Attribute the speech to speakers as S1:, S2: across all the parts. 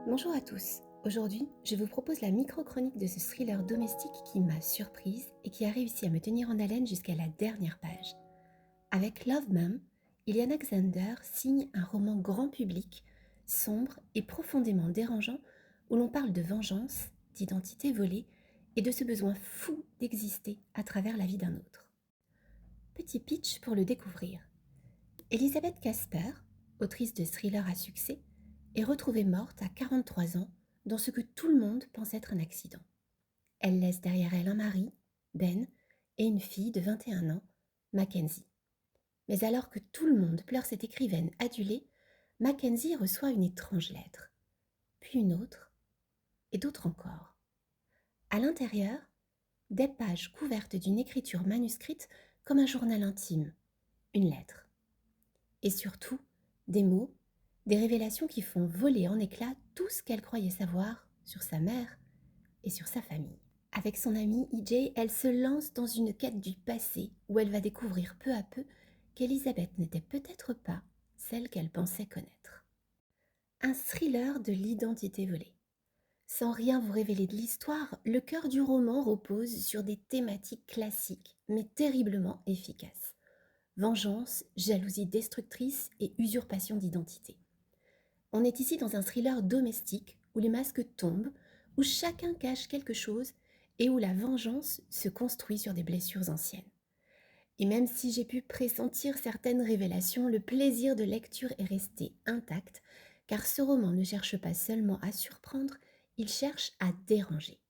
S1: Bonjour à tous. Aujourd'hui, je vous propose la micro-chronique de ce thriller domestique qui m'a surprise et qui a réussi à me tenir en haleine jusqu'à la dernière page. Avec Love Mum, Iliana Xander signe un roman grand public, sombre et profondément dérangeant, où l'on parle de vengeance, d'identité volée et de ce besoin fou d'exister à travers la vie d'un autre. Petit pitch pour le découvrir. Elisabeth Casper, autrice de thrillers à succès, est retrouvée morte à 43 ans dans ce que tout le monde pense être un accident. Elle laisse derrière elle un mari, Ben, et une fille de 21 ans, Mackenzie. Mais alors que tout le monde pleure cette écrivaine adulée, Mackenzie reçoit une étrange lettre, puis une autre, et d'autres encore. À l'intérieur, des pages couvertes d'une écriture manuscrite comme un journal intime, une lettre. Et surtout, des mots, des révélations qui font voler en éclats tout ce qu'elle croyait savoir sur sa mère et sur sa famille. Avec son amie EJ, elle se lance dans une quête du passé où elle va découvrir peu à peu qu'Elisabeth n'était peut-être pas celle qu'elle pensait connaître. Un thriller de l'identité volée. Sans rien vous révéler de l'histoire, le cœur du roman repose sur des thématiques classiques mais terriblement efficaces. Vengeance, jalousie destructrice et usurpation d'identité. On est ici dans un thriller domestique où les masques tombent, où chacun cache quelque chose et où la vengeance se construit sur des blessures anciennes. Et même si j'ai pu pressentir certaines révélations, le plaisir de lecture est resté intact, car ce roman ne cherche pas seulement à surprendre, il cherche à déranger.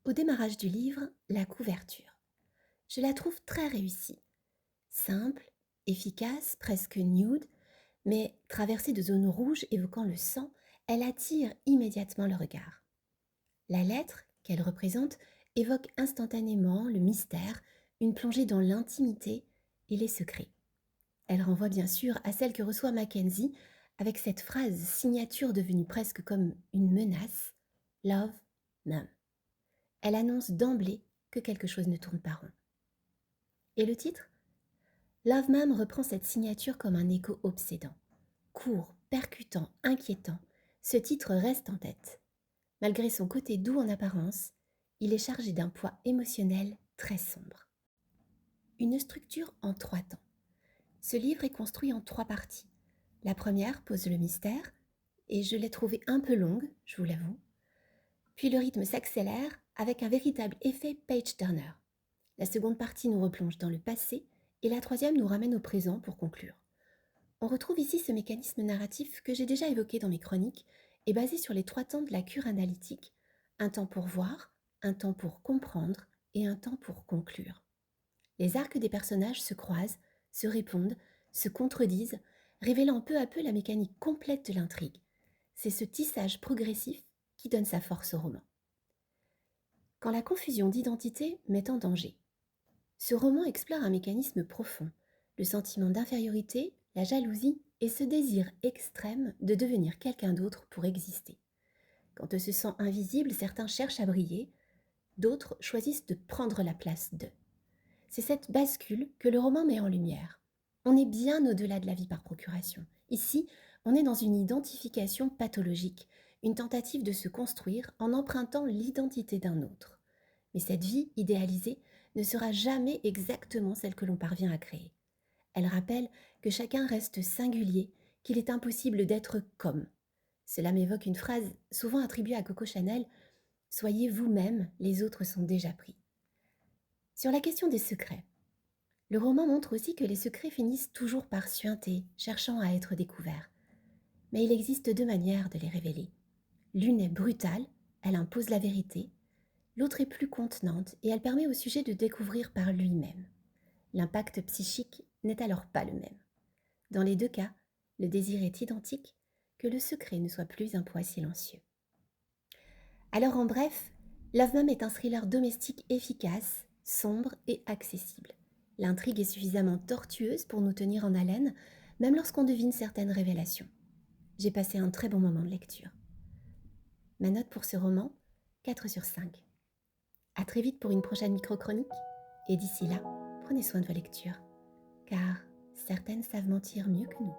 S1: Au démarrage du livre, la couverture. Je la trouve très réussie. Simple, efficace, presque nude, mais traversée de zones rouges évoquant le sang, elle attire immédiatement le regard. La lettre qu'elle représente évoque instantanément le mystère, une plongée dans l'intimité et les secrets. Elle renvoie bien sûr à celle que reçoit Mackenzie avec cette phrase signature devenue presque comme une menace, Love, Mum. Elle annonce d'emblée que quelque chose ne tourne pas rond. Et le titre? Love Mum reprend cette signature comme un écho obsédant. Court, percutant, inquiétant, ce titre reste en tête. Malgré son côté doux en apparence, il est chargé d'un poids émotionnel très sombre. Une structure en 3 temps. Ce livre est construit en 3 parties. La première pose le mystère, et je l'ai trouvée un peu longue, je vous l'avoue. Puis le rythme s'accélère avec un véritable effet page-turner. La seconde partie nous replonge dans le passé, et la troisième nous ramène au présent pour conclure. On retrouve ici ce mécanisme narratif que j'ai déjà évoqué dans mes chroniques et basé sur les 3 temps de la cure analytique, un temps pour voir, un temps pour comprendre et un temps pour conclure. Les arcs des personnages se croisent, se répondent, se contredisent, révélant peu à peu la mécanique complète de l'intrigue. C'est ce tissage progressif qui donne sa force au roman. Quand la confusion d'identité met en danger. Ce roman explore un mécanisme profond, le sentiment d'infériorité, la jalousie et ce désir extrême de devenir quelqu'un d'autre pour exister. Quand on se sent invisible, certains cherchent à briller, d'autres choisissent de prendre la place d'eux. C'est cette bascule que le roman met en lumière. On est bien au-delà de la vie par procuration. Ici, on est dans une identification pathologique, une tentative de se construire en empruntant l'identité d'un autre. Mais cette vie idéalisée ne sera jamais exactement celle que l'on parvient à créer. Elle rappelle que chacun reste singulier, qu'il est impossible d'être comme. Cela m'évoque une phrase souvent attribuée à Coco Chanel: « Soyez vous-même, les autres sont déjà pris ». Sur la question des secrets, le roman montre aussi que les secrets finissent toujours par suinter, cherchant à être découverts. Mais il existe 2 manières de les révéler. L'une est brutale, elle impose la vérité. L'autre est plus contenante et elle permet au sujet de découvrir par lui-même. L'impact psychique n'est alors pas le même. Dans les 2 cas, le désir est identique, que le secret ne soit plus un poids silencieux. Alors en bref, Love Mum est un thriller domestique efficace, sombre et accessible. L'intrigue est suffisamment tortueuse pour nous tenir en haleine, même lorsqu'on devine certaines révélations. J'ai passé un très bon moment de lecture. Ma note pour ce roman, 4 sur 5. À très vite pour une prochaine micro-chronique, et d'ici là, prenez soin de vos lectures, car certaines savent mentir mieux que nous.